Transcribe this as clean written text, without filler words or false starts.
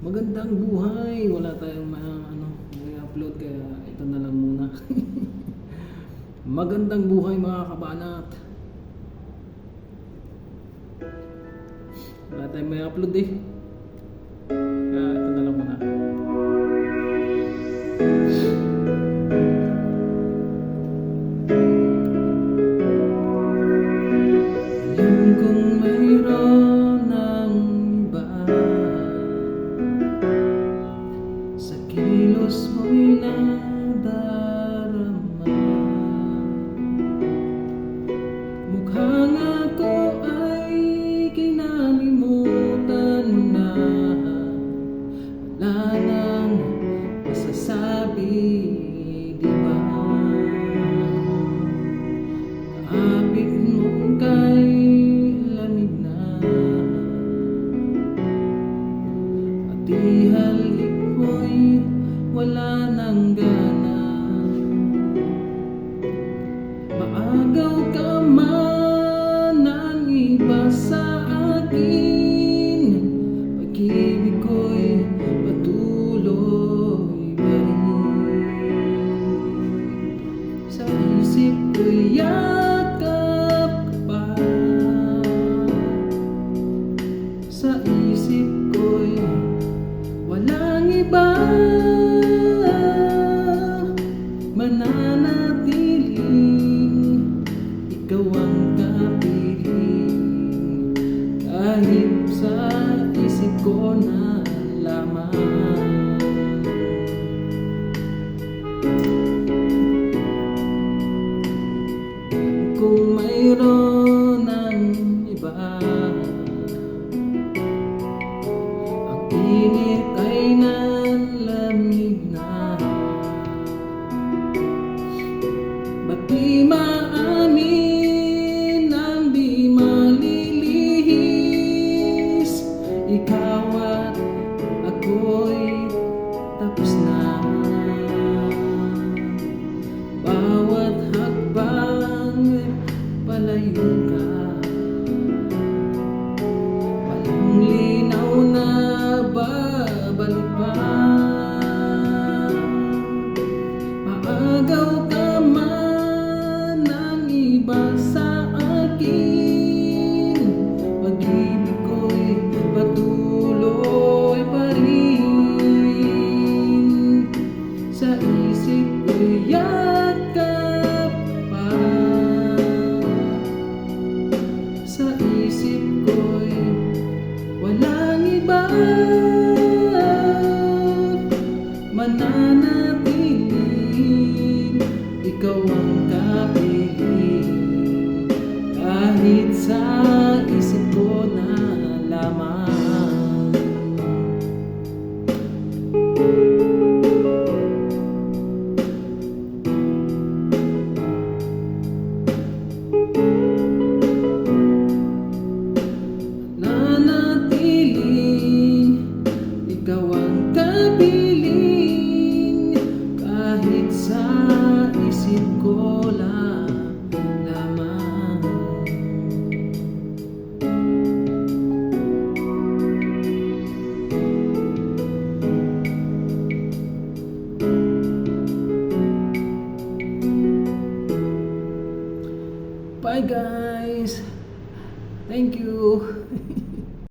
Magandang buhay. Wala tayong may upload kaya ito na lang muna. Magandang buhay mga kabanat. Wala tayong may upload eh. Kaya ito na lang muna. Alam kong mayroon ng iba sa kilos mo'y nadarama. Mukhang ako ay kinalimutan na. Wala nang masasabi, di ba? Kaapit mong kay lamig na at ihalik mo'y wala nang gana. Maagaw ka man ng iba sa akin, pag-ibig ko'y patuloy pa rin. Sa isip ko'y yakap ka pa, sa isip ko'y walang iba. Mananatiling ikaw ang kapiling, kahit sa isip ko na lamang. Kung mayroon ng iba, ang init ay nalamig na. Ba't di maamin ang di malilihis? Ikaw at ako'y tapos na.